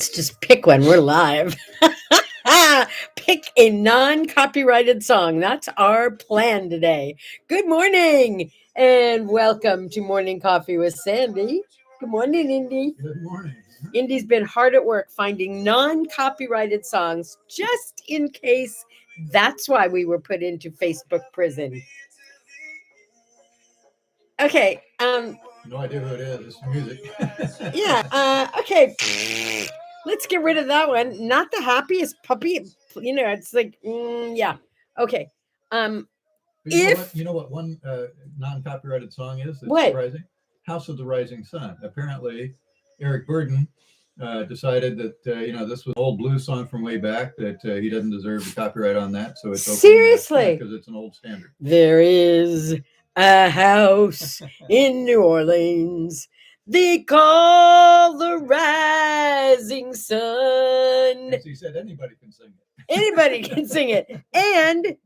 Let's just pick one. We're live. Pick a non-copyrighted song. That's our plan today. Good morning and welcome to Morning Coffee with Sandy. Good morning, Indy. Good morning. Indy's been hard at work finding non-copyrighted songs just in case that's why we were put into Facebook prison. Okay, No idea who it is. It's music. yeah, okay. Let's get rid of that one. Not the happiest puppy. It's like, yeah. Okay. But If you know what one non-copyrighted song is that's what? surprising? House of the Rising Sun. Apparently, Eric Burden decided that this was an old blues song from way back, that he doesn't deserve the copyright on that, so it's Seriously, because it's an old standard. There is a house in New Orleans they call the Rising Sun. As he said, anybody can sing it. Anybody can sing it. And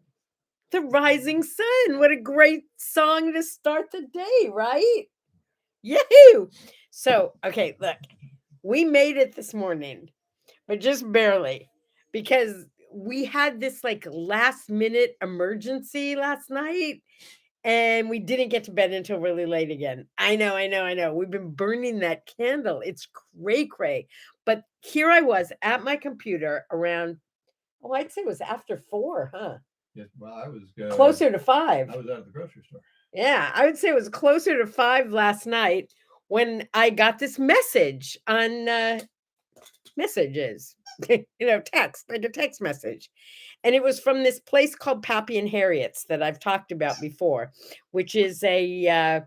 the Rising Sun. What a great song to start the day, right? Yahoo! So, okay, look, we made it this morning, but just barely, because we had this like last minute emergency last night and we didn't get to bed until really late again. I know. We've been burning that candle. It's cray. But here I was at my computer around, I'd say it was after 4, huh? Yeah, well, I was closer to 5. I was out of the grocery store. Yeah, I would say it was closer to 5 last night when I got this message on messages, text, like a text message. And it was from this place called Pappy and Harriet's that I've talked about before, which is a,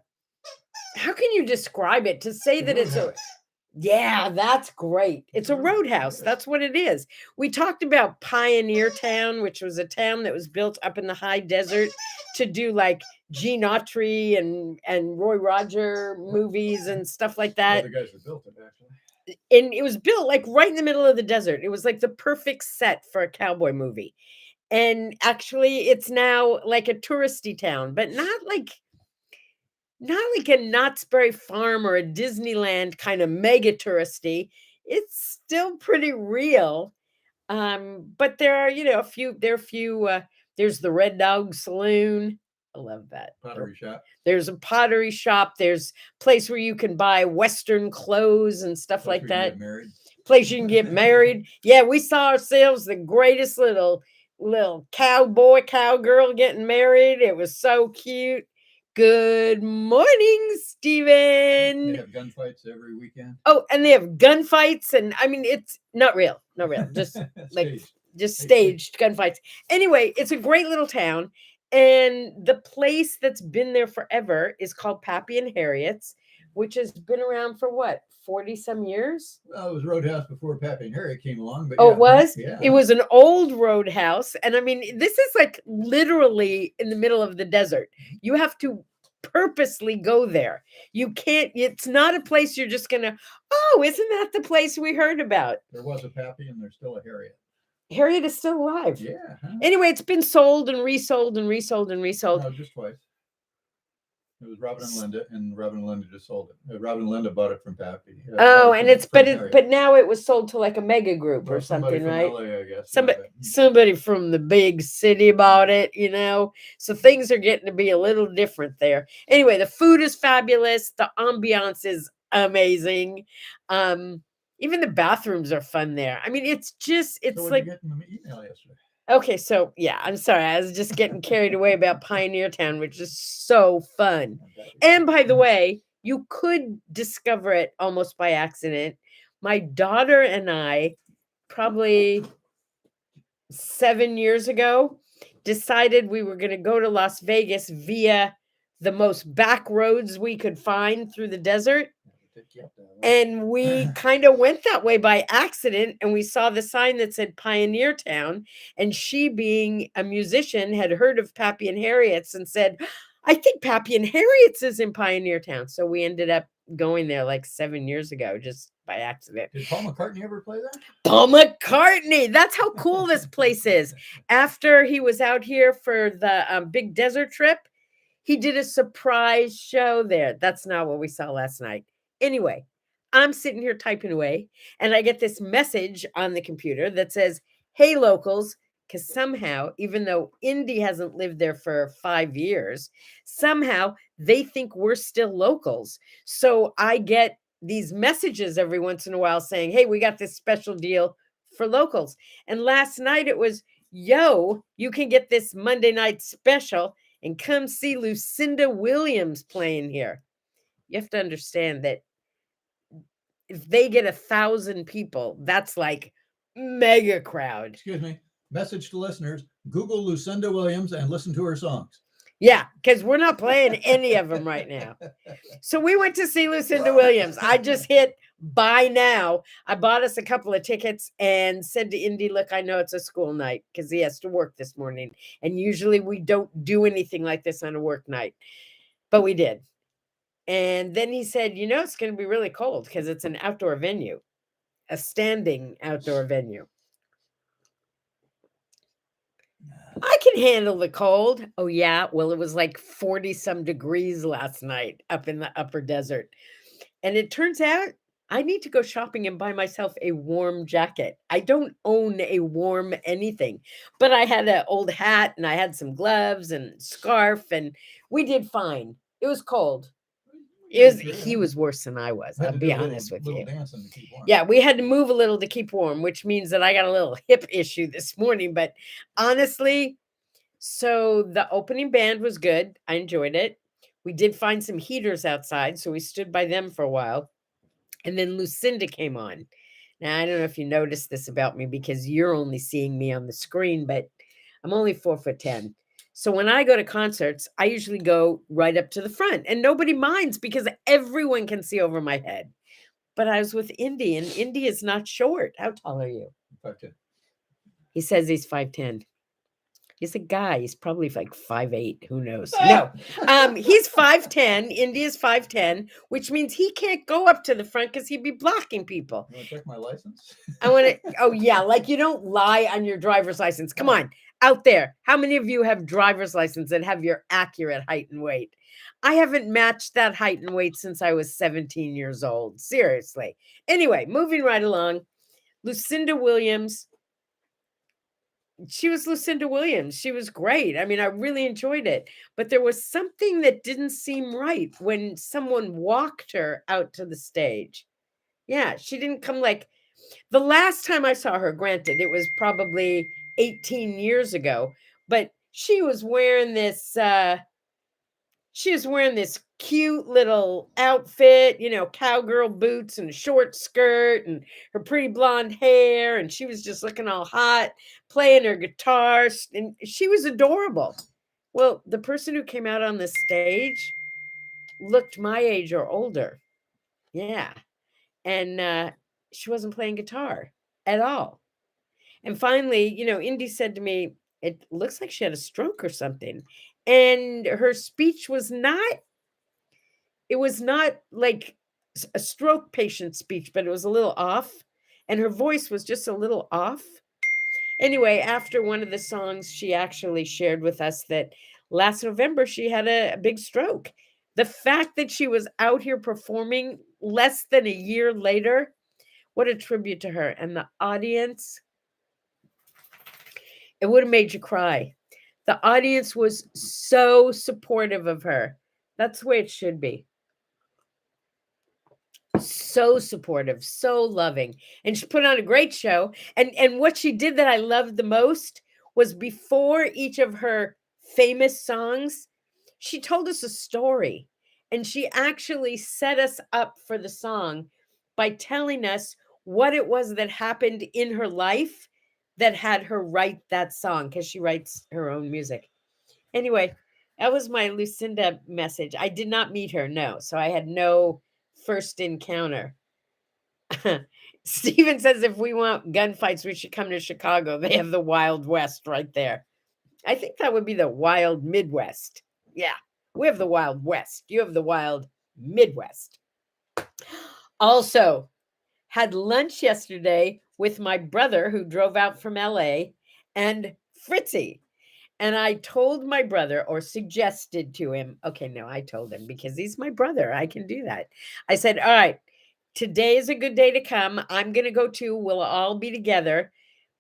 how can you describe it? To say that it's a, yeah, that's great. It's a roadhouse. That's what it is. We talked about Pioneer Town, which was a town that was built up in the high desert to do like Gene Autry and Roy Roger movies and stuff like that. The guys that built it, actually. And it was built like right in the middle of the desert. It was like the perfect set for a cowboy movie. And actually it's now like a touristy town, but not like a Knott's Berry Farm or a Disneyland kind of mega touristy. It's still pretty real. But there are, a few, there's the Red Dog Saloon. I love that. Pottery shop. There's a pottery shop. There's a place where you can buy Western clothes and stuff like that. Place you can get married. Yeah, we saw ourselves the greatest little cowboy, cowgirl getting married. It was so cute. Good morning, Stephen. They have gunfights every weekend. Oh, and they have gunfights, and I mean, it's not real, just like staged gunfights. Anyway, it's a great little town. And the place that's been there forever is called Pappy and Harriet's, which has been around for what, 40 some years? Well, it was Roadhouse before Pappy and Harriet came along. But oh, it was? Yeah. It was an old roadhouse. And I mean, this is like literally in the middle of the desert. You have to purposely go there. You can't, it's not a place you're just going to, oh, isn't that the place we heard about? There was a Pappy and there's still a Harriet. Harriet is still alive. Yeah. Huh? Anyway, it's been sold and resold and resold and resold. No, just twice. It was Robin and Linda, and Robin and Linda just sold it. Robin and Linda bought it from Pappy. But now it was sold to like a mega group or something, right? LA, I guess. Somebody from the big city bought it, So things are getting to be a little different there. Anyway, the food is fabulous. The ambiance is amazing. Even the bathrooms are fun there. I mean, it's like. You getting an email yesterday? Okay, so yeah, I'm sorry. I was just getting carried away about Pioneer Town, which is so fun. And by the way, you could discover it almost by accident. My daughter and I, probably 7 years ago, decided we were going to go to Las Vegas via the most back roads we could find through the desert. And we kind of went that way by accident, and we saw the sign that said Pioneer Town, and she, being a musician, had heard of Pappy and Harriet's and said, I think Pappy and Harriet's is in Pioneer Town. So we ended up going there like 7 years ago, just by accident. Did Paul McCartney ever play there? Paul McCartney. That's how cool this place is. After he was out here for the big desert trip, he did a surprise show there. That's not what we saw last night. Anyway, I'm sitting here typing away, and I get this message on the computer that says, "Hey, locals," because somehow, even though Indy hasn't lived there for 5 years, somehow they think we're still locals. So I get these messages every once in a while saying, "Hey, we got this special deal for locals." And last night it was, "Yo, you can get this Monday night special and come see Lucinda Williams playing here." You have to understand that if they get 1,000 people, that's like mega crowd. Excuse me. Message to listeners: Google Lucinda Williams and listen to her songs. Yeah, because we're not playing any of them right now. So we went to see Lucinda Williams. I just hit buy now. I bought us a couple of tickets and said to Indy, "Look, I know it's a school night because he has to work this morning. And usually we don't do anything like this on a work night, but we did." And then he said, "It's going to be really cold because it's an outdoor venue, a standing outdoor venue." I can handle the cold. Oh, yeah. Well, it was like 40 some degrees last night up in the upper desert. And it turns out I need to go shopping and buy myself a warm jacket. I don't own a warm anything, but I had an old hat and I had some gloves and scarf, and we did fine. It was cold. He was worse than I was. I'll be honest with you. Yeah, we had to move a little to keep warm, which means that I got a little hip issue this morning. But honestly, so the opening band was good. I enjoyed it. We did find some heaters outside, so we stood by them for a while. And then Lucinda came on. Now, I don't know if you noticed this about me because you're only seeing me on the screen, but I'm only 4'10". So when I go to concerts, I usually go right up to the front and nobody minds because everyone can see over my head. But I was with Indy, and Indy is not short. How tall are you? 5'10". He says he's 5'10". He's a guy. He's probably like 5'8". Who knows? No. He's 5'10". Indy is 5'10", which means he can't go up to the front because he'd be blocking people. You want to check my license? I want to. Oh, yeah. Like you don't lie on your driver's license. Come on. Out there. How many of you have driver's license and have your accurate height and weight? I haven't matched that height and weight since I was 17 years old. Seriously. Anyway, moving right along. Lucinda Williams. She was Lucinda Williams. She was great. I mean, I really enjoyed it. But there was something that didn't seem right when someone walked her out to the stage. Yeah, she didn't come like the last time I saw her, granted, it was probably 18 years ago, but she was wearing this cute little outfit, cowgirl boots and a short skirt and her pretty blonde hair. And she was just looking all hot, playing her guitar. And she was adorable. Well, the person who came out on the stage looked my age or older. Yeah. And she wasn't playing guitar at all. And finally, Indy said to me, "It looks like she had a stroke or something." And her speech was not like a stroke patient speech, but it was a little off. And her voice was just a little off. Anyway, after one of the songs, she actually shared with us that last November she had a big stroke. The fact that she was out here performing less than a year later, what a tribute to her. And the audience, it would have made you cry. The audience was so supportive of her. That's the way it should be. So supportive, so loving. And she put on a great show. And what she did that I loved the most was before each of her famous songs, she told us a story. And she actually set us up for the song by telling us what it was that happened in her life that had her write that song, because she writes her own music. Anyway, that was my Lucinda message. I did not meet her, no. So I had no first encounter. Steven says if we want gunfights, we should come to Chicago. They have the Wild West right there. I think that would be the Wild Midwest. Yeah, we have the Wild West. You have the Wild Midwest. Also, had lunch yesterday with my brother who drove out from LA and Fritzy. And I told my brother, or suggested to him, okay, no, I told him because he's my brother. I can do that. I said, all right, Today is a good day to come. I'm going to go too. We'll all be together.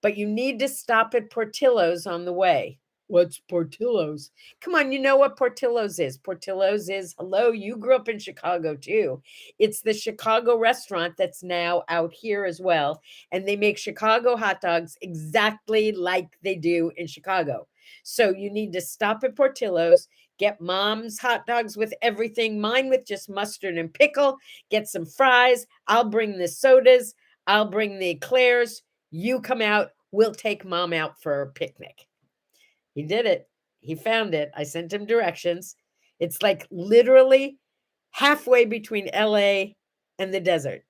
But you need to stop at Portillo's on the way. What's Portillo's? Come on, you know what Portillo's is. Portillo's is, hello, you grew up in Chicago too. It's the Chicago restaurant that's now out here as well. And they make Chicago hot dogs exactly like they do in Chicago. So you need to stop at Portillo's, get mom's hot dogs with everything, mine with just mustard and pickle, get some fries. I'll bring the sodas. I'll bring the eclairs. You come out. We'll take mom out for a picnic. He did it. He found it. I sent him directions. It's like literally halfway between LA and the desert.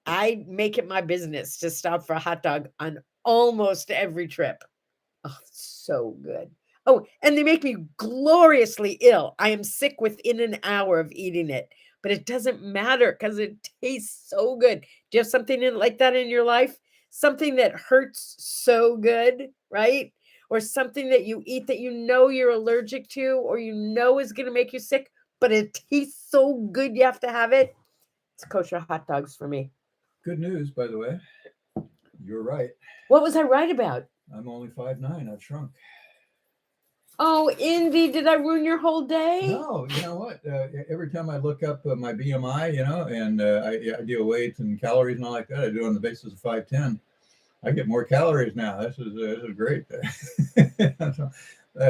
I make it my business to stop for a hot dog on almost every trip. Oh, so good. Oh, and they make me gloriously ill. I am sick within an hour of eating it, but it doesn't matter because it tastes so good. Do you have something like that in your life? Something that hurts so good, right? Or something that you eat that you know you're allergic to or you know is going to make you sick, but it tastes so good you have to have it. It's kosher hot dogs for me. Good news, by the way. You're right. What was I right about? I'm only 5'9". I've shrunk. Oh, Indy, did I ruin your whole day? No, you know what? Every time I look up my BMI, and I do weight and calories and all like that, I do it on the basis of 5'10". I get more calories now. This is great.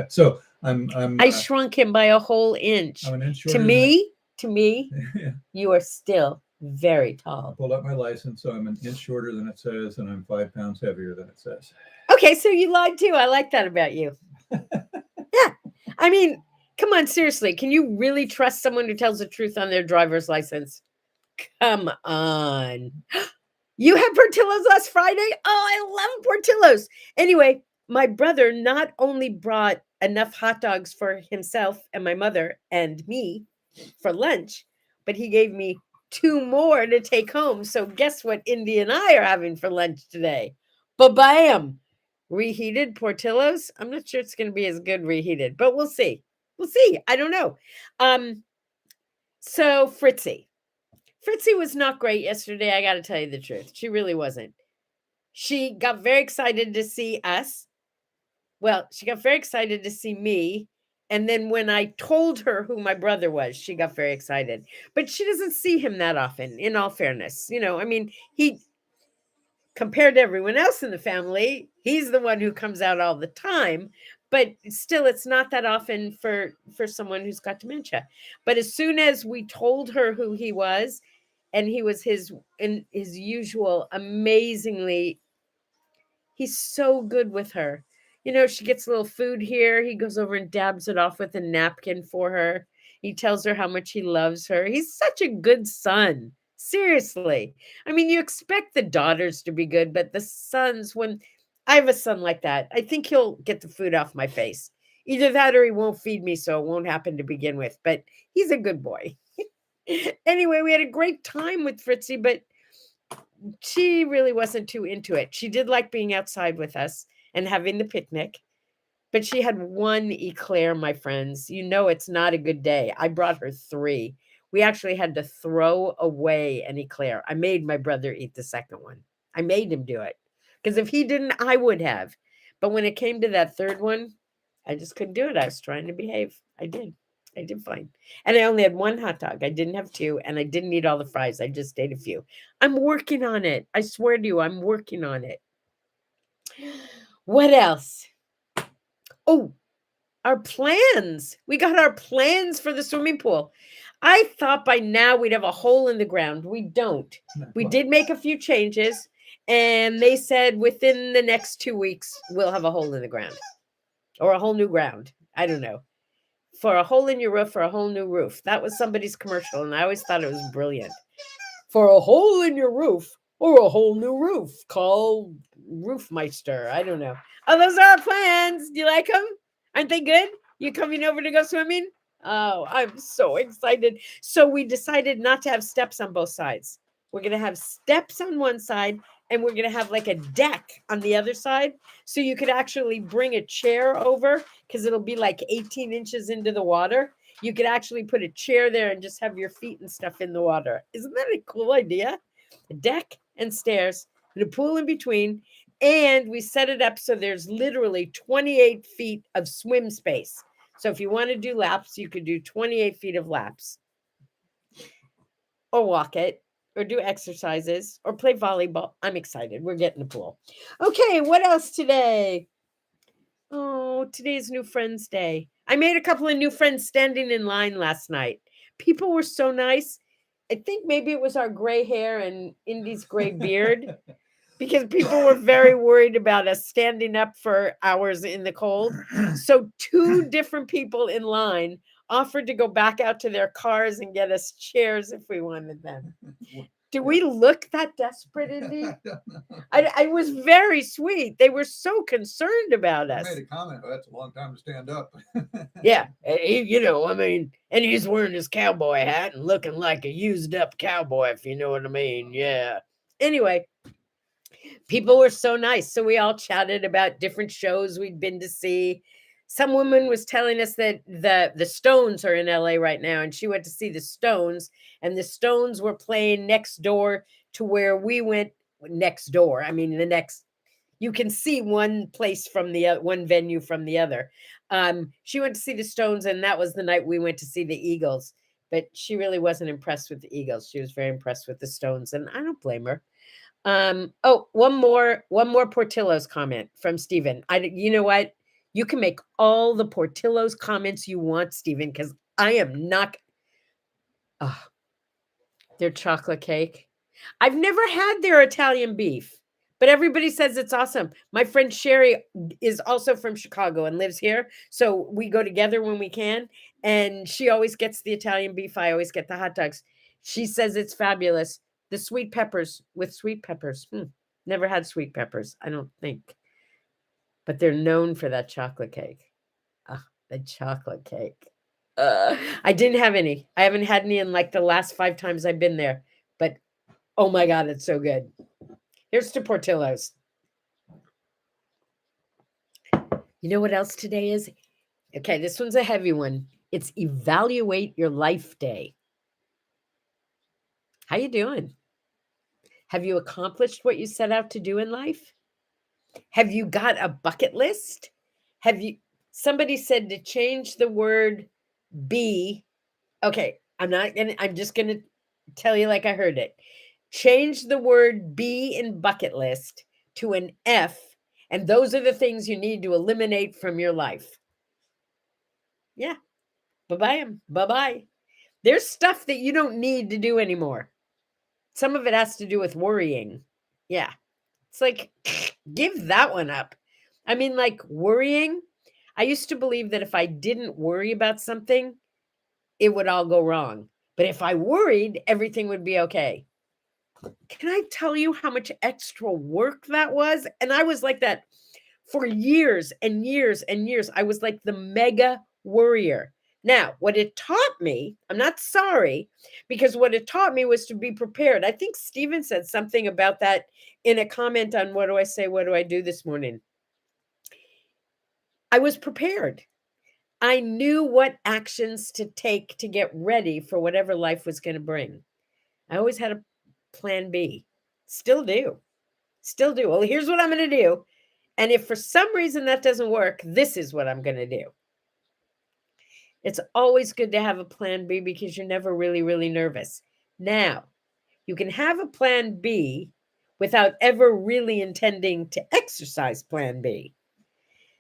So I shrunk him by a whole inch. I'm an inch shorter. To me, yeah. You are still very tall. I pulled up my license, so I'm an inch shorter than it says, and I'm 5 pounds heavier than it says. Okay, so you lied too. I like that about you. Yeah. I mean, come on, seriously. Can you really trust someone who tells the truth on their driver's license? Come on. You had Portillo's last Friday? Oh, I love Portillo's. Anyway, my brother not only brought enough hot dogs for himself and my mother and me for lunch, but he gave me 2 more to take home. So guess what Indy and I are having for lunch today? Ba-bam! Reheated Portillo's. I'm not sure it's going to be as good reheated, but we'll see. We'll see. I don't know. So Fritzy was not great yesterday. I got to tell you the truth. She really wasn't. She got very excited to see us. Well, she got very excited to see me. And then when I told her who my brother was, she got very excited. But she doesn't see him that often, in all fairness. I mean, he, compared to everyone else in the family, he's the one who comes out all the time. But still, it's not that often for someone who's got dementia. But as soon as we told her who he was, and he was his usual amazingly, he's so good with her. She gets a little food here. He goes over and dabs it off with a napkin for her. He tells her how much he loves her. He's such a good son. Seriously. I mean, you expect the daughters to be good, but the sons, when I have a son like that, I think he'll get the food off my face. Either that or he won't feed me, so it won't happen to begin with. But he's a good boy. Anyway, we had a great time with Fritzy, but she really wasn't too into it. She did like being outside with us and having the picnic, but she had 1 eclair, my friends. It's not a good day. I brought her 3. We actually had to throw away an eclair. I made my brother eat the second one. I made him do it because if he didn't, I would have. But when it came to that third one, I just couldn't do it. I was trying to behave. I did fine. And I only had 1 hot dog. I didn't have 2, and I didn't eat all the fries. I just ate a few. I'm working on it. I swear to you, I'm working on it. What else? Oh, our plans. We got our plans for the swimming pool. I thought by now we'd have a hole in the ground. We don't. We did make a few changes, and they said within the next 2 weeks, we'll have a hole in the ground or a whole new ground. I don't know. For a hole in your roof or a whole new roof. That was somebody's commercial, and I always thought it was brilliant. For a hole in your roof or a whole new roof, call Roofmeister. I don't know. Oh, those are our plans. Do you like them? Aren't they good? You coming over to go swimming? Oh, I'm so excited. So we decided not to have steps on both sides. We're going to have steps on one side, and we're going to have like a deck on the other side. So you could actually bring a chair over because it'll be like 18 inches into the water. You could actually put a chair there and just have your feet and stuff in the water. Isn't that a cool idea? a deck and stairs and a pool in between. And we set it up so there's literally 28 feet of swim space. So if you want to do laps, you could do 28 feet of laps or walk it or do exercises or play volleyball. I'm excited. We're getting the pool. Okay, what else today? Oh, today's New Friends Day. I made a couple of new friends standing in line last night. People were so nice. I think maybe it was our gray hair and Indy's gray beard because people were very worried about us standing up for hours in the cold. So 2 different people in line offered to go back out to their cars and get us chairs if we wanted them. Do we look that desperate, Indy? I don't know. I was very sweet. They were so concerned about I us. made a comment. Oh, that's a long time to stand up. Yeah, and he's wearing his cowboy hat and looking like a used up cowboy, if you know what I mean. Yeah. Anyway, people were so nice. So we all chatted about different shows we'd been to see. Some woman was telling us that the Stones are in LA right now, and she went to see the Stones, and the Stones were playing next door to where we went. Next door, I mean, you can see one place from the other, one venue from the other. She went to see the Stones, and that was the night we went to see the Eagles. But she really wasn't impressed with the Eagles. She was very impressed with the Stones, and I don't blame her. One more Portillo's comment from Stephen. You know what? You can make all the Portillo's comments you want, Stephen, because I am not. Their chocolate cake. I've never had their Italian beef, but everybody says it's awesome. My friend Sherry is also from Chicago and lives here, so we go together when we can, and she always gets the Italian beef. I always get the hot dogs. She says it's fabulous. The sweet peppers with sweet peppers. Never had sweet peppers, I don't think. But they're known for that chocolate cake. The chocolate cake. I didn't have any. I haven't had any in like the last 5 times I've been there. But oh my God, it's so good. Here's to Portillo's. You know what else today is? Okay, this one's a heavy one. It's Evaluate Your Life Day. How you doing? Have you accomplished what you set out to do in life? Have you got a bucket list? Somebody said to change the word be. Okay, I'm just gonna tell you like I heard it. Change the word be in bucket list to an F, and those are the things you need to eliminate from your life. Yeah. Bye-bye. There's stuff that you don't need to do anymore. Some of it has to do with worrying. Yeah. It's like, give that one up. I mean, like worrying. I used to believe that if I didn't worry about something, it would all go wrong. But if I worried, everything would be okay. Can I tell you how much extra work that was? And I was like that for years and years and years. I was like the mega worrier. Now, what it taught me, I'm not sorry, because what it taught me was to be prepared. I think Stephen said something about that in a comment on what do I say, what do I do this morning? I was prepared. I knew what actions to take to get ready for whatever life was going to bring. I always had a plan B. Still do. Well, here's what I'm going to do. And if for some reason that doesn't work, this is what I'm going to do. It's always good to have a plan B because you're never really, really nervous. Now, you can have a plan B without ever really intending to exercise plan B.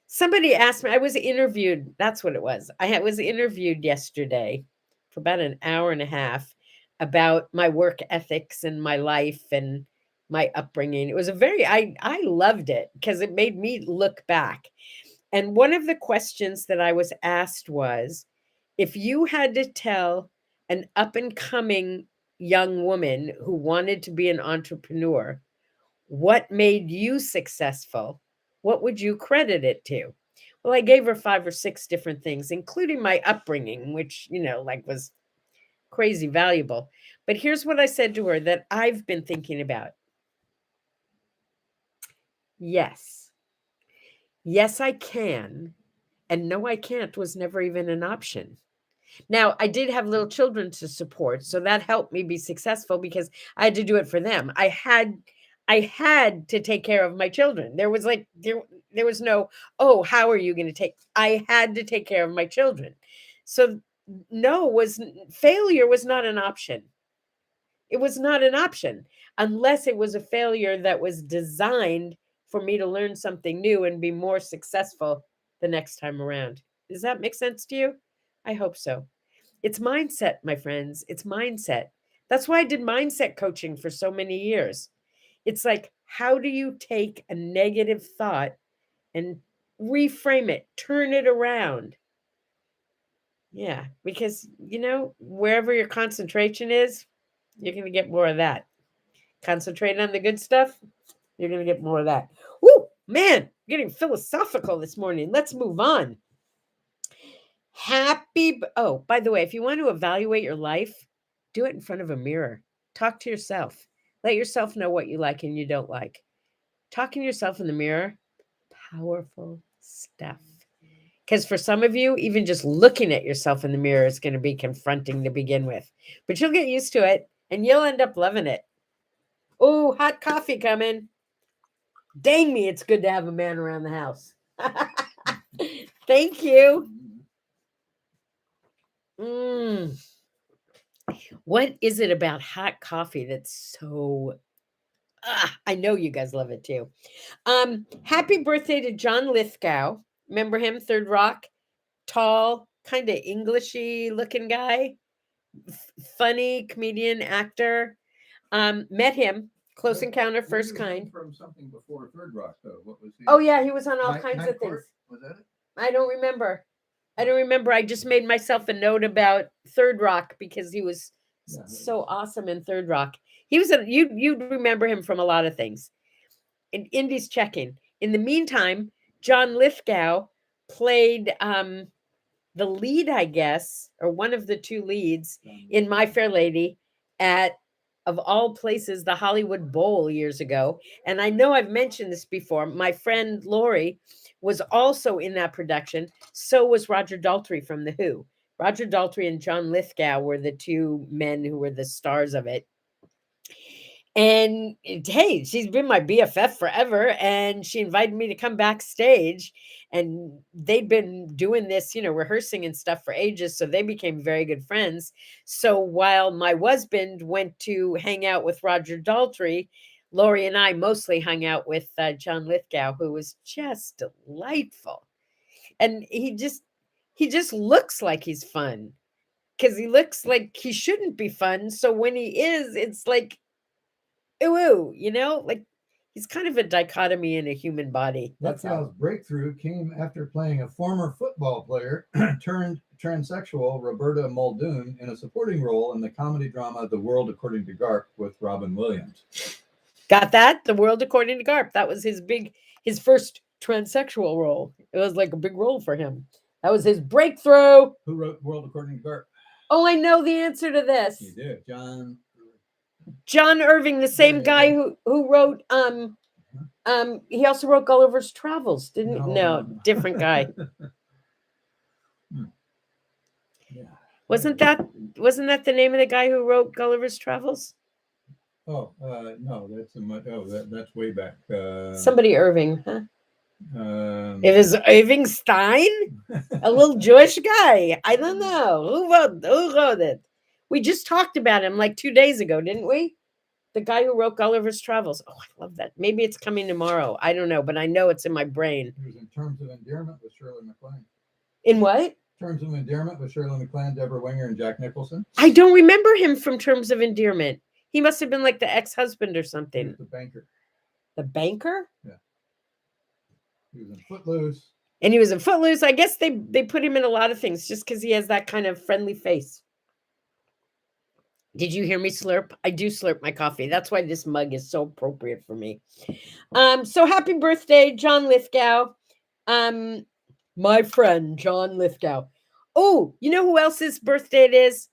Somebody asked me, I was interviewed. That's what it was. I was interviewed yesterday for about an hour and a half about my work ethics and my life and my upbringing. It was I loved it because it made me look back. And one of the questions that I was asked was, if you had to tell an up and coming young woman who wanted to be an entrepreneur, what made you successful, what would you credit it to? Well, I gave her 5 or 6 different things, including my upbringing, which, was crazy valuable. But here's what I said to her that I've been thinking about. Yes, I can. And no, I can't was never even an option. Now, I did have little children to support, so that helped me be successful because I had to do it for them. I had to take care of my children. There was like there was no, oh, how are you going to take? I had to take care of my children. So failure was not an option. It was not an option unless it was a failure that was designed for me to learn something new and be more successful the next time around. Does that make sense to you? I hope so. It's mindset, my friends. It's mindset. That's why I did mindset coaching for so many years. It's like, how do you take a negative thought and reframe it, turn it around? Yeah, because, wherever your concentration is, you're going to get more of that. Concentrate on the good stuff, you're going to get more of that. Woo, man, getting philosophical this morning. Let's move on. Oh, by the way, if you want to evaluate your life, do it in front of a mirror. Talk to yourself. Let yourself know what you like and you don't like. Talking to yourself in the mirror, powerful stuff. Because for some of you, even just looking at yourself in the mirror is going to be confronting to begin with. But you'll get used to it and you'll end up loving it. Oh, hot coffee coming. Dang me, it's good to have a man around the house. Thank you. What is it about hot coffee that's so... I know you guys love it too. Happy birthday to John Lithgow. Remember him? Third Rock. Tall, kind of Englishy looking guy. Funny comedian, actor. Met him. Close Encounter, First Kind. From something before Third Rock, though. What was he? Oh, yeah, he was on all kinds of things. Was that it? I don't remember. I just made myself a note about Third Rock because he was so awesome in Third Rock. He was you'd remember him from a lot of things. And Indy's checking. In the meantime, John Lithgow played the lead, I guess, or one of the two leads in My Fair Lady at, of all places, the Hollywood Bowl years ago. And I know I've mentioned this before. My friend Lori was also in that production. So was Roger Daltrey from The Who. Roger Daltrey and John Lithgow were the two men who were the stars of it. And hey, she's been my BFF forever. And she invited me to come backstage. And they'd been doing this, rehearsing and stuff for ages. So they became very good friends. So while my husband went to hang out with Roger Daltrey, Lori and I mostly hung out with John Lithgow, who was just delightful. And he just looks like he's fun because he looks like he shouldn't be fun. So when he is, it's like, ooh, like he's kind of a dichotomy in a human body. Lithgow's breakthrough came after playing a former football player turned transsexual Roberta Muldoon in a supporting role in the comedy drama The World According to Garp with Robin Williams. Got that? The World According to Garp. That was his first transsexual role. It was like a big role for him. That was his breakthrough. Who wrote World According to Garp? Oh, I know the answer to this. You did, John Irving, the same guy who wrote he also wrote Gulliver's Travels, didn't he? No, different guy. Yeah. Wasn't that the name of the guy who wrote Gulliver's Travels? Oh, no, that's way back. Somebody Irving, huh? It was Irving Stein, a little Jewish guy. I don't know who wrote it. We just talked about him like 2 days ago, didn't we? The guy who wrote Gulliver's Travels. Oh, I love that. Maybe it's coming tomorrow. I don't know, but I know it's in my brain. He was in Terms of Endearment with Shirley MacLaine. In what? Terms of Endearment with Shirley MacLaine, Deborah Winger, and Jack Nicholson. I don't remember him from Terms of Endearment. He must have been like the ex-husband or something. He was the banker. The banker? Yeah. He was in Footloose. And he was in Footloose. I guess they put him in a lot of things just because he has that kind of friendly face. Did you hear me slurp? I do slurp my coffee. That's why this mug is so appropriate for me. So happy birthday, John Lithgow. My friend, John Lithgow. Oh, you know who else's birthday it is?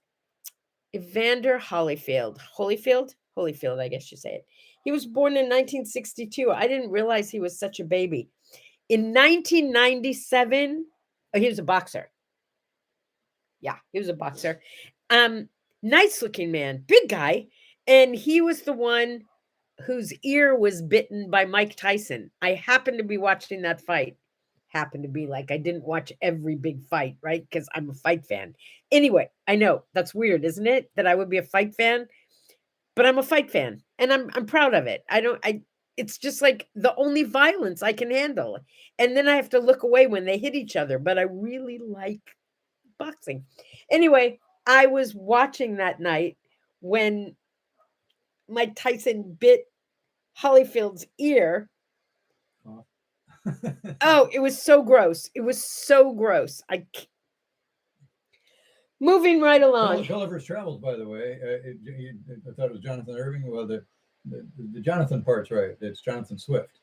Evander Holyfield. Holyfield, I guess you say it. He was born in 1962. I didn't realize he was such a baby. In 1997, he was a boxer. Yeah, he was a boxer. Nice looking man, big guy. And he was the one whose ear was bitten by Mike Tyson. I happened to be watching that fight. Happened to be like, I didn't watch every big fight, right? Because I'm a fight fan. Anyway, I know that's weird, isn't it? That I would be a fight fan, but I'm a fight fan and I'm proud of it. It's just like the only violence I can handle. And then I have to look away when they hit each other, but I really like boxing. Anyway, I was watching that night when Mike Tyson bit Holyfield's ear. Oh, it was so gross. It was so gross. Moving right along. Gulliver's Travels, by the way. I thought it was Jonathan Irving. Well, the Jonathan part's right. It's Jonathan Swift.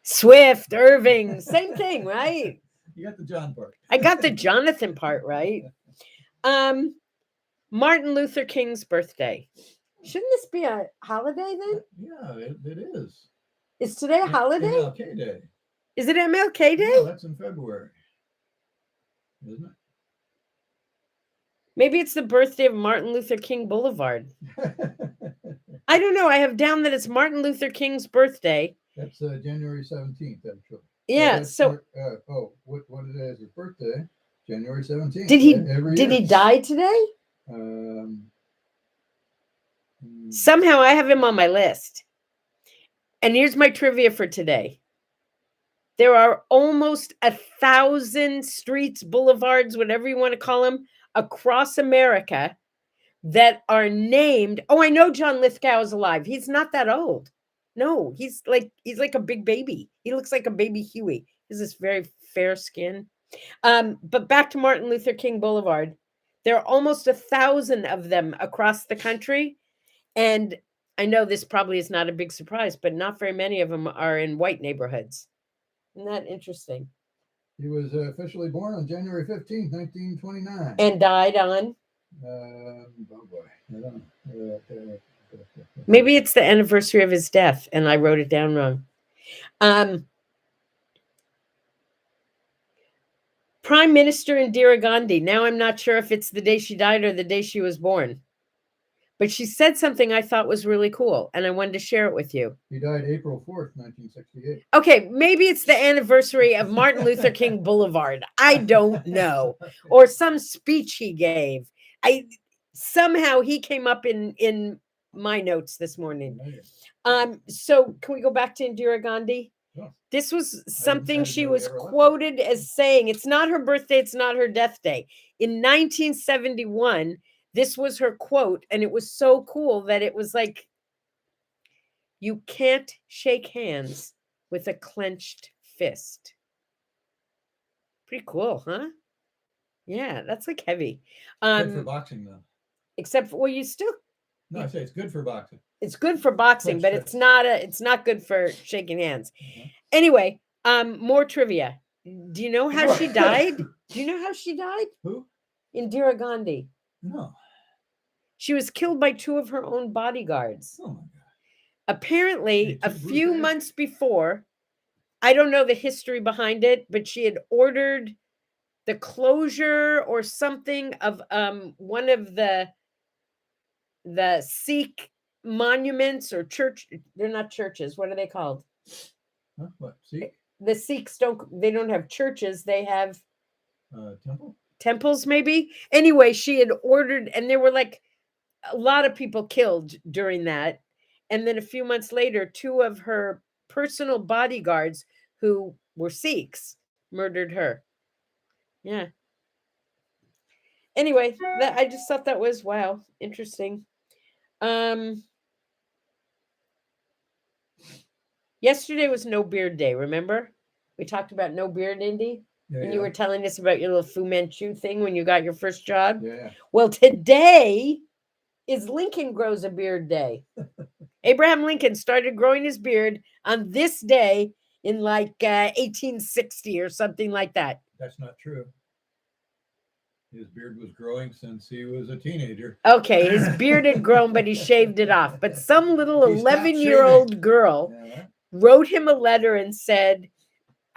Swift, Irving, same thing, right? You got the John part. I got the Jonathan part right. Martin Luther King's birthday. Shouldn't this be a holiday then? Yeah, it is. Is today a holiday? MLK Day. Is it MLK Day? No, that's in February. Isn't it? Maybe it's the birthday of Martin Luther King Boulevard. I don't know. I have down that it's Martin Luther King's birthday. That's January 17th, actually. Yeah. What it is? His birthday, January 17th. Did he die today? Somehow I have him on my list. And here's my trivia for today. There are almost 1,000 streets, boulevards, whatever you want to call them, across America that are named. Oh, I know John Lithgow is alive. He's not that old. No, he's like a big baby. He looks like a baby Huey. He has this very fair skin. But back to Martin Luther King Boulevard. There are almost 1,000 of them across the country. And I know this probably is not a big surprise, but not very many of them are in white neighborhoods. Isn't that interesting? He was officially born on January 15th, 1929. And died on? Oh boy. I don't know. Maybe it's the anniversary of his death, and I wrote it down wrong. Prime Minister Indira Gandhi. Now I'm not sure if it's the day she died or the day she was born. But she said something I thought was really cool, and I wanted to share it with you. He died April 4th, 1968. Okay, maybe it's the anniversary of Martin Luther King Boulevard. I don't know. Or some speech he gave. Somehow he came up in my notes this morning. So can we go back to Indira Gandhi? Yeah. This was something she was quoted as saying. It's not her birthday, it's not her death day. In 1971, this was her quote, and it was so cool that it was like, you can't shake hands with a clenched fist. Pretty cool, huh? Yeah, that's like heavy. Good for boxing, though. Except for, well, you still. No, I say it's good for boxing. It's good for boxing, but it's not good for shaking hands. Mm-hmm. Anyway, more trivia. Do you know how she died? Do you know how she died? Who? Indira Gandhi. No. She was killed by 2 of her own bodyguards. Oh my God. Apparently, a few months before, I don't know the history behind it, but she had ordered the closure or something of one of the Sikh monuments or church. They're not churches. What are they called? Huh? What? Sikh? The Sikhs don't have churches. They have temples, maybe. Anyway, she had ordered, and there were like a lot of people killed during that. And then a few months later, 2 of her personal bodyguards who were Sikhs murdered her. Yeah. Anyway, I just thought that was, wow, interesting. Yesterday was No Beard Day, remember? We talked about no beard, Indy? And you were telling us about your little Fu Manchu thing when you got your first job? Yeah. Well, today is Lincoln Grows a Beard Day. Abraham Lincoln started growing his beard on this day in like 1860 or something like that. That's not true. His beard was growing since he was a teenager. Okay, his beard had grown, but he shaved it off. But some little 11-year-old girl wrote him a letter and said,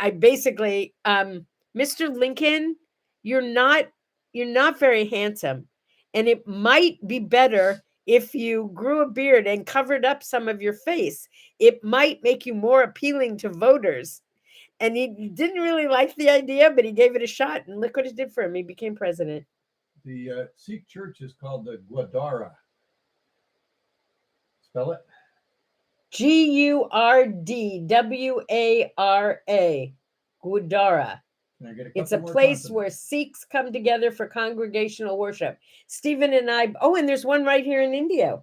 Mr. Lincoln, you're not you're not very handsome. And it might be better if you grew a beard and covered up some of your face. It might make you more appealing to voters. And he didn't really like the idea, but he gave it a shot. And look what it did for him. He became president. The Sikh church is called the Gurdwara. Spell it. Gurdwara. Gurdwara. It's a place where Sikhs come together for congregational worship. Stephen and I, and there's one right here in India.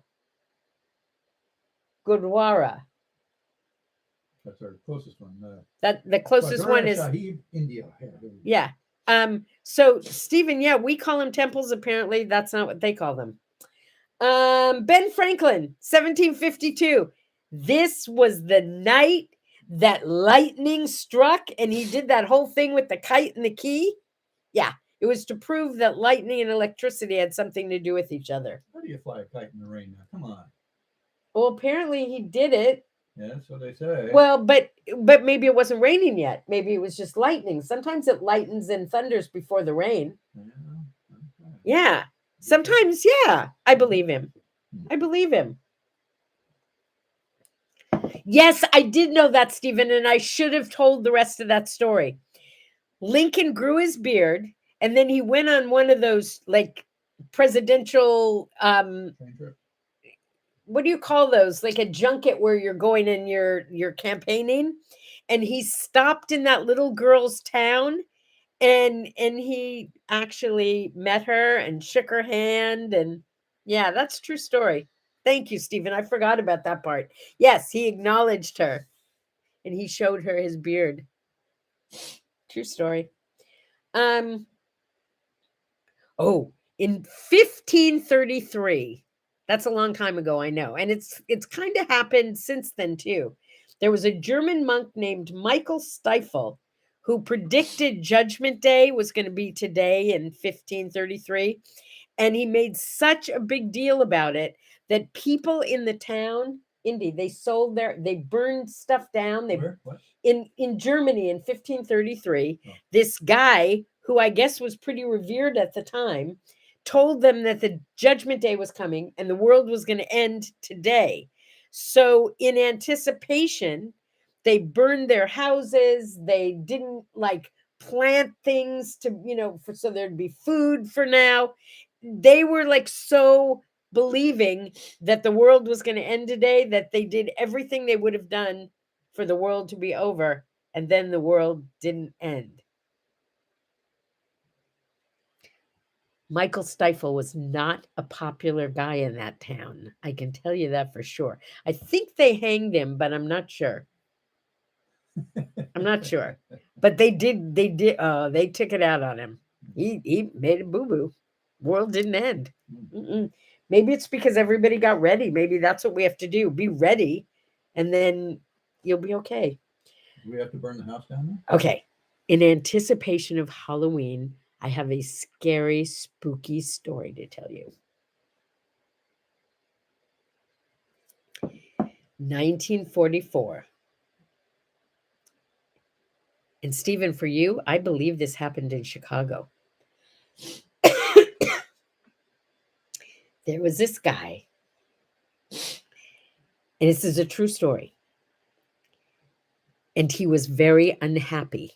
Gurdwara. That's our closest one. The closest one is Sahib, India. Yeah. So Stephen, yeah, we call them temples. Apparently, that's not what they call them. Ben Franklin, 1752. This was the night that lightning struck, and he did that whole thing with the kite and the key. Yeah, it was to prove that lightning and electricity had something to do with each other. How do you fly a kite in the rain now? Come on. Well, apparently he did it. Yeah, that's what they say. Well, but maybe it wasn't raining yet. Maybe it was just lightning. Sometimes it lightens and thunders before the rain. Yeah. Sometimes, yeah. I believe him. I believe him. Yes, I did know that, Stephen, and I should have told the rest of that story. Lincoln grew his beard, and then he went on one of those like presidential what do you call those? Like a junket where you're going and you're campaigning. And he stopped in that little girl's town, and he actually met her and shook her hand. And yeah, that's a true story. Thank you, Stephen. I forgot about that part. Yes, he acknowledged her and he showed her his beard. True story. In 1533, that's a long time ago, I know. And it's kind of happened since then, too. There was a German monk named Michael Stiefel who predicted Judgment Day was going to be today in 1533. And he made such a big deal about it that people in the town, Indy, they burned stuff down. In Germany in 1533, this guy, who I guess was pretty revered at the time, told them that the Judgment Day was coming and the world was going to end today. So in anticipation, they burned their houses. They didn't plant things to, so there'd be food for now. They were so believing that the world was going to end today that they did everything they would have done for the world to be over. And then the world didn't end. Michael Stiefel was not a popular guy in that town. I can tell you that for sure. I think they hanged him, but I'm not sure. I'm not sure. But they took it out on him. He made a boo-boo. World didn't end. Maybe it's because everybody got ready. Maybe that's what we have to do. Be ready, and then you'll be okay. Do we have to burn the house down now? Okay. In anticipation of Halloween, I have a scary, spooky story to tell you. 1944. And Stephen, for you, I believe this happened in Chicago. There was this guy, and this is a true story. And he was very unhappy,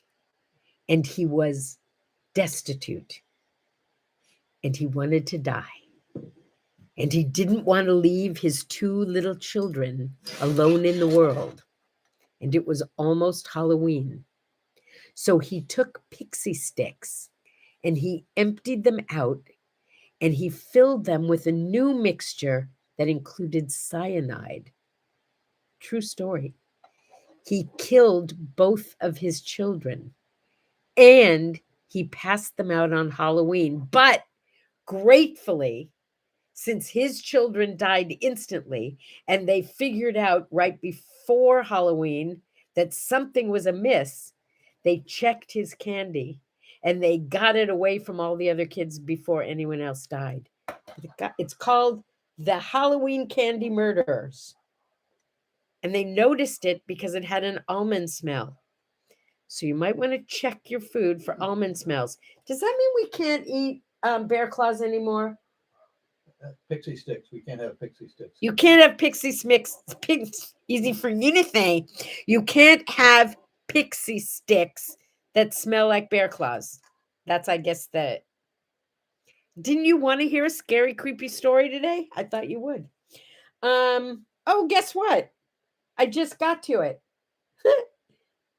and he was destitute, and he wanted to die. And he didn't want to leave his two little children alone in the world. And it was almost Halloween. So he took pixie sticks and he emptied them out and he filled them with a new mixture that included cyanide. True story. He killed both of his children and he passed them out on Halloween. But gratefully, since his children died instantly and they figured out right before Halloween that something was amiss, they checked his candy and they got it away from all the other kids before anyone else died. It's called the Halloween Candy Murderers. And they noticed it because it had an almond smell. So you might want to check your food for almond smells. Does that mean we can't eat bear claws anymore? Pixie sticks. We can't have pixie sticks. You can't have pixie sticks. Easy for you to say. You can't have pixie sticks that smell like bear claws. That's, I guess, the. Didn't you want to hear a scary, creepy story today? I thought you would. Oh, guess what? I just got to it.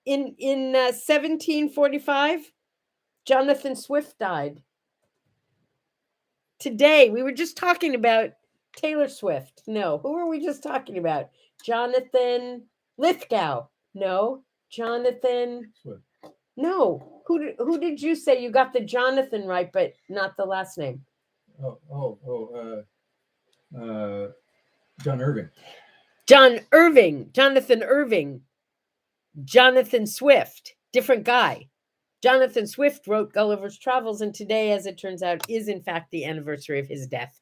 In 1745, Jonathan Swift died. Today, we were just talking about Taylor Swift. No, who were we just talking about? Jonathan Lithgow. No, Jonathan Swift. No. Who did you say you got the Jonathan right, but not the last name? John Irving. Jonathan Irving. Jonathan Swift. Different guy. Jonathan Swift wrote Gulliver's Travels, and today, as it turns out, is in fact the anniversary of his death.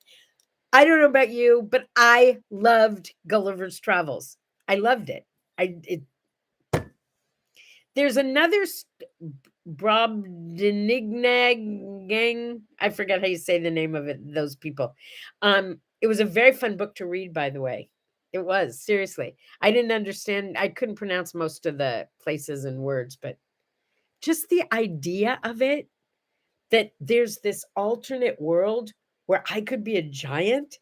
I don't know about you, but I loved Gulliver's Travels. I loved it. There's another Brobdingnagang. I forget how you say the name of it. Those people. It was a very fun book to read, by the way. It was, seriously. I didn't understand. I couldn't pronounce most of the places and words, but just the idea of it, that there's this alternate world where I could be a giant.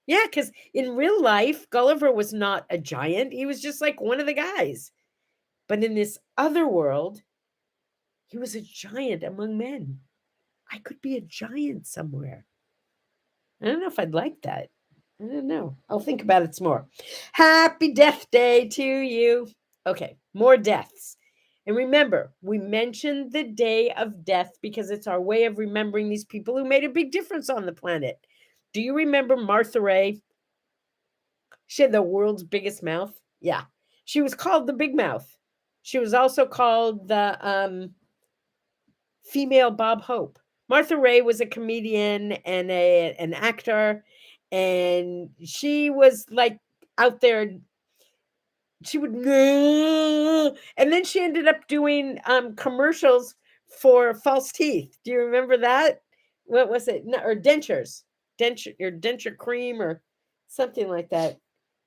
Yeah, because in real life, Gulliver was not a giant. He was just like one of the guys. But in this other world, he was a giant among men. I could be a giant somewhere. I don't know if I'd like that. I don't know. I'll think about it some more. Happy Death Day to you. Okay, more deaths. And remember, we mentioned the day of death because it's our way of remembering these people who made a big difference on the planet. Do you remember Martha Ray? She had the world's biggest mouth. Yeah. She was called the Big Mouth. She was also called the female Bob Hope. Martha Ray was a comedian and an actor, and she was like out there. She would, and then she ended up doing commercials for false teeth. Do you remember that? What was it? No, or dentures, denture cream or something like that.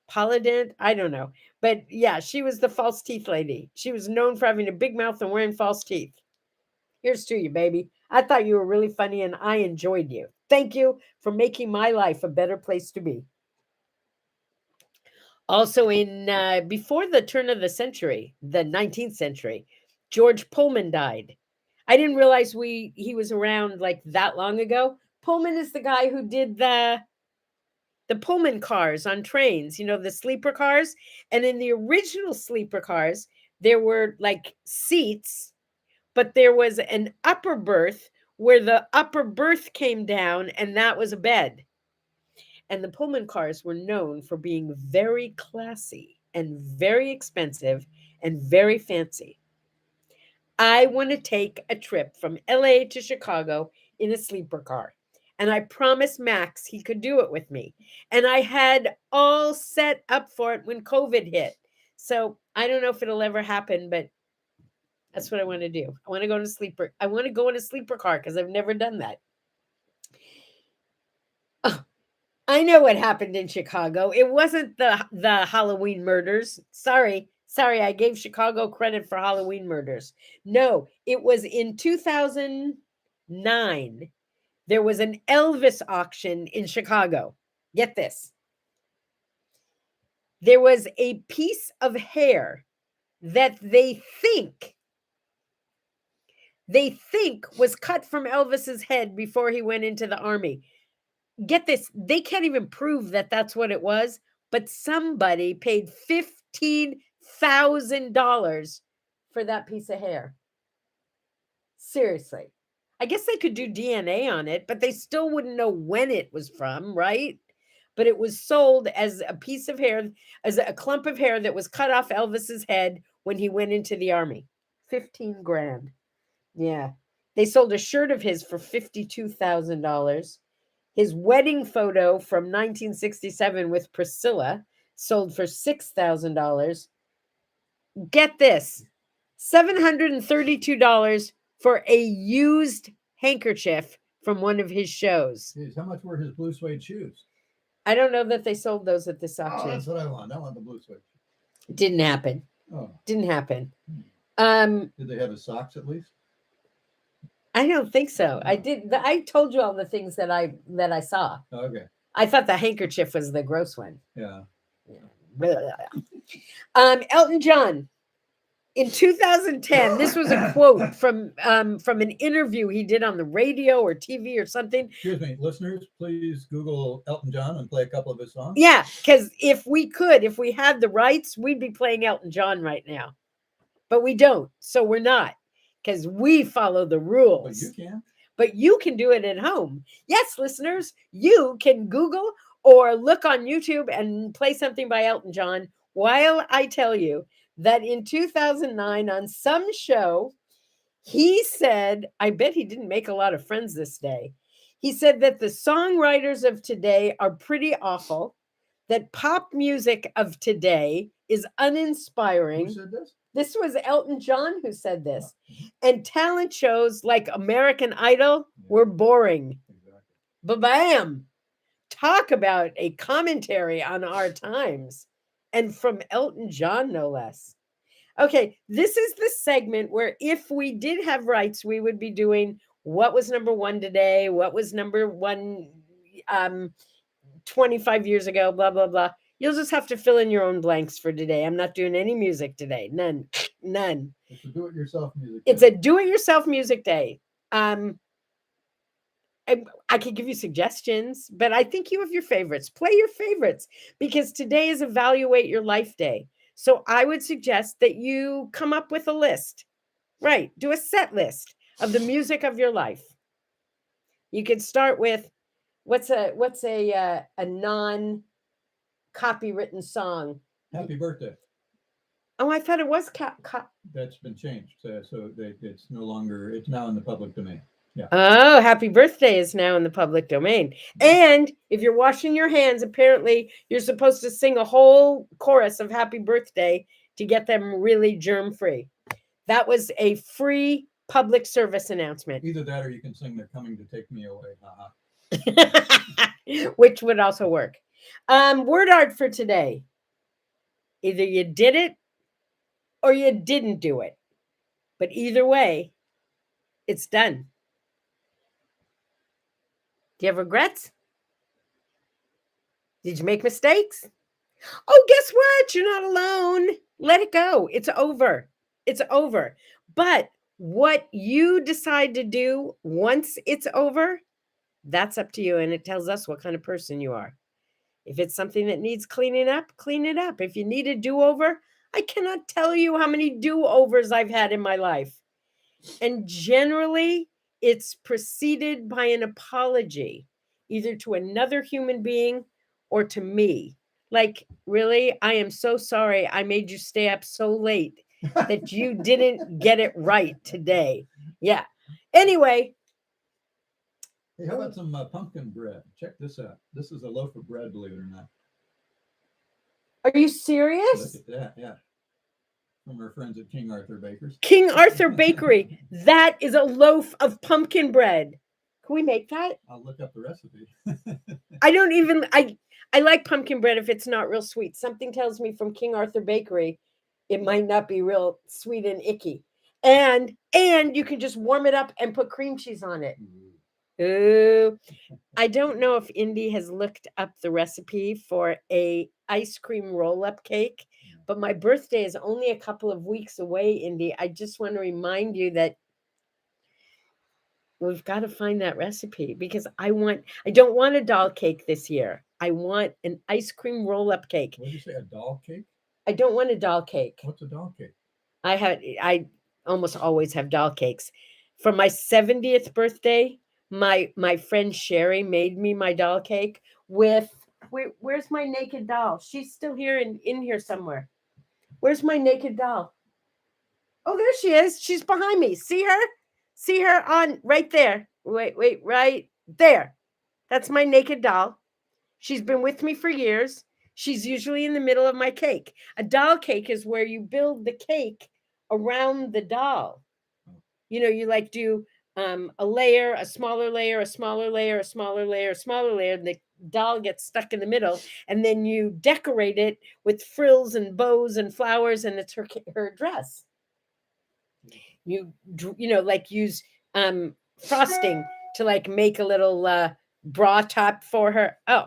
Polydent, I don't know. But yeah, she was the false teeth lady. She was known for having a big mouth and wearing false teeth. Here's to you, baby. I thought you were really funny and I enjoyed you. Thank you for making my life a better place to be. Also, in before the turn of the century, the 19th century, George Pullman died. I didn't realize he was around like that long ago. Pullman is the guy who did the Pullman cars on trains, the sleeper cars. And in the original sleeper cars, there were like seats, but there was an upper berth where the upper berth came down and that was a bed. And the Pullman cars were known for being very classy and very expensive and very fancy. I want to take a trip from LA to Chicago in a sleeper car. And I promised Max he could do it with me. And I had all set up for it when COVID hit. So I don't know if it'll ever happen, but that's what I want to do. I want to go to sleeper. I want to go in a sleeper car because I've never done that. Oh, I know what happened in Chicago. It wasn't the Halloween murders. Sorry, I gave Chicago credit for Halloween murders. No, it was in 2009. There was an Elvis auction in Chicago. Get this. There was a piece of hair that they think was cut from Elvis's head before he went into the army. Get this, they can't even prove that that's what it was, but somebody paid $15,000 for that piece of hair. Seriously. I guess they could do DNA on it, but they still wouldn't know when it was from, right? But it was sold as a piece of hair, as a clump of hair that was cut off Elvis's head when he went into the army. 15 grand. Yeah. They sold a shirt of his for $52,000. His wedding photo from 1967 with Priscilla sold for $6,000. Get this, $732 for a used handkerchief from one of his shows. Jeez, how much were his blue suede shoes? I don't know that they sold those at this Oh, auction. that's what I want. I want the blue suede shoes. Didn't happen. Oh, Didn't happen. did they have his socks at least? I don't think so. I did. I told you all the things that I saw. Okay. I thought the handkerchief was the gross one. Yeah. Elton John. In 2010, this was a quote from an interview he did on the radio or TV or something. Excuse me, listeners, please Google Elton John and play a couple of his songs. Yeah, because if we had the rights, we'd be playing Elton John right now. But we don't, so we're not, because we follow the rules. But you can. But you can do it at home. Yes, listeners, you can Google or look on YouTube and play something by Elton John while I tell you that in 2009 on some show, he said, I bet he didn't make a lot of friends this day. He said that the songwriters of today are pretty awful, that pop music of today is uninspiring. Who said this? This was Elton John who said this. And talent shows like American Idol were boring. Exactly. Ba-bam! Talk about a commentary on our times. And from Elton John, no less. Okay, this is the segment where if we did have rights, we would be doing what was number one today, what was number one 25 years ago, blah, blah, blah. You'll just have to fill in your own blanks for today. I'm not doing any music today. None. It's a do-it-yourself music day. It's a do-it-yourself music day. I could give you suggestions, but I think you have your favorites. Play your favorites because today is Evaluate Your Life Day. So I would suggest that you come up with a list. Right. Do a set list of the music of your life. You could start with what's a non-copywritten song. Happy birthday. Oh, I thought it was That's been changed. So it's no longer, it's now in the public domain. Yeah. Oh, happy birthday is now in the public domain. And if you're washing your hands, apparently you're supposed to sing a whole chorus of happy birthday to get them really germ-free. That was a free public service announcement. Either that or you can sing They're Coming to Take Me Away. Which would also work. Word art for today. Either you did it or you didn't do it. But either way, it's done. Do you have regrets? Did you make mistakes? Oh, guess what? You're not alone. Let it go. It's over. It's over. But what you decide to do once it's over, that's up to you. And it tells us what kind of person you are. If it's something that needs cleaning up, clean it up. If you need a do-over, I cannot tell you how many do-overs I've had in my life. And generally, it's preceded by an apology, either to another human being or to me. Like, really, I am so sorry I made you stay up so late that you didn't get it right today. Yeah. Anyway. Hey, how about some pumpkin bread? Check this out. This is a loaf of bread, believe it or not. Are you serious? Look at that, yeah. From our friends at King Arthur Bakers. King Arthur Bakery. That is a loaf of pumpkin bread. Can we make that? I'll look up the recipe. I like pumpkin bread if it's not real sweet. Something tells me from King Arthur Bakery, it might not be real sweet and icky. And you can just warm it up and put cream cheese on it. Ooh. I don't know if Indy has looked up the recipe for a ice cream roll-up cake, but my birthday is only a couple of weeks away, Indy. I just want to remind you that we've got to find that recipe because I don't want a doll cake this year. I want an ice cream roll-up cake. What did you say, a doll cake? I don't want a doll cake. What's a doll cake? I almost always have doll cakes. For my 70th birthday, my friend Sherry made me my doll cake with where's my naked doll? She's still here in here somewhere. Where's my naked doll? Oh, there she is. She's behind me. See her? See her on right there. Wait, right there. That's my naked doll. She's been with me for years. She's usually in the middle of my cake. A doll cake is where you build the cake around the doll. You know, you like do a layer, a smaller layer, a smaller layer, a smaller layer, a smaller layer, and the doll gets stuck in the middle, and then you decorate it with frills and bows and flowers, and it's her dress. You like use frosting to like make a little bra top for her. Oh,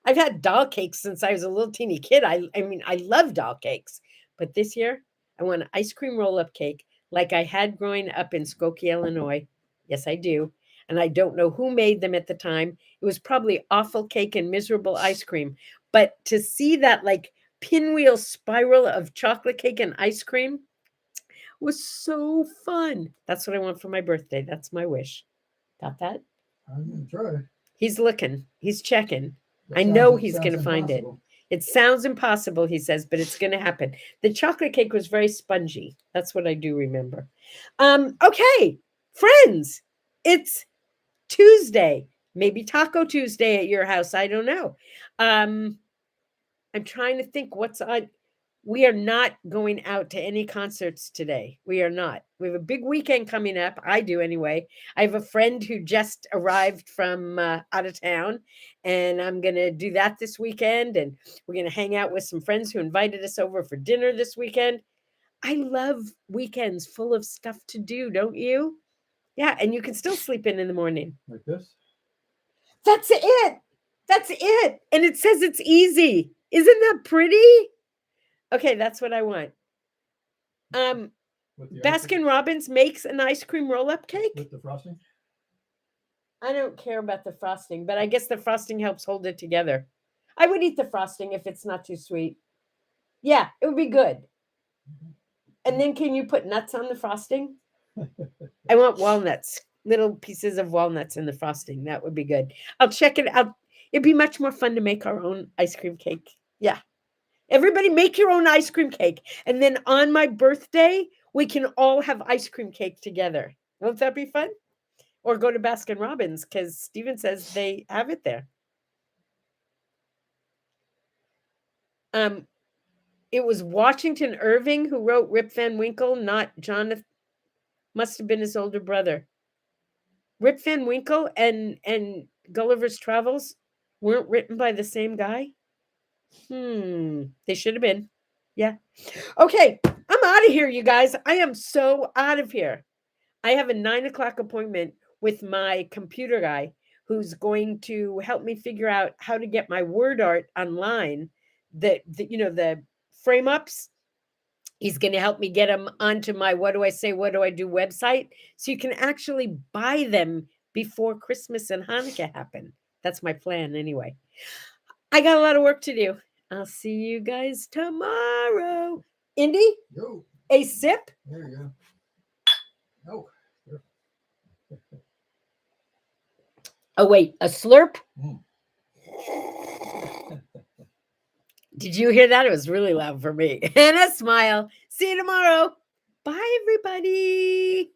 I've had doll cakes since I was a little teeny kid. I mean, I love doll cakes, but this year I want an ice cream roll-up cake like I had growing up in Skokie, Illinois. Yes, I do. And I don't know who made them at the time. It was probably awful cake and miserable ice cream. But to see that like pinwheel spiral of chocolate cake and ice cream was so fun. That's what I want for my birthday. That's my wish. Got that? I'm going to try. He's looking. He's checking. That I know sounds- he's sounds going to find it. impossible. It sounds impossible, he says, but it's going to happen. The chocolate cake was very spongy. That's what I do remember. Okay, friends, it's Tuesday. Maybe Taco Tuesday at your house. I don't know. I'm trying to think what's on. We are not going out to any concerts today. We are not. We have a big weekend coming up. I do anyway. I have a friend who just arrived from out of town, and I'm going to do that this weekend. And we're going to hang out with some friends who invited us over for dinner this weekend. I love weekends full of stuff to do, don't you? Yeah, and you can still sleep in the morning. Like this? That's it. That's it. And it says it's easy. Isn't that pretty? Okay, that's what I want. With the ice cream- Baskin Robbins makes an ice cream roll-up cake. With the frosting? I don't care about the frosting, but I guess the frosting helps hold it together. I would eat the frosting if it's not too sweet. Yeah, it would be good. And then can you put nuts on the frosting? I want walnuts, little pieces of walnuts in the frosting. That would be good. I'll check it out. It'd be much more fun to make our own ice cream cake. Yeah. Everybody make your own ice cream cake. And then on my birthday, we can all have ice cream cake together. Won't that be fun? Or go to Baskin Robbins because Steven says they have it there. It was Washington Irving who wrote Rip Van Winkle, not Jonathan. Must have been his older brother. Rip Van Winkle and Gulliver's Travels weren't written by the same guy. They should have been. Yeah. Okay, I'm out of here, you guys. I am so out of here. I have a 9:00 appointment with my computer guy who's going to help me figure out how to get my word art online. The frame ups. He's going to help me get them onto my What Do I Say, What Do I Do website so you can actually buy them before Christmas and Hanukkah happen. That's my plan anyway. I got a lot of work to do. I'll see you guys tomorrow. Indy, Yo, a sip? there you go. Oh. Oh, wait, a slurp? Mm. Did you hear that? It was really loud for me. And a smile. See you tomorrow. Bye, everybody.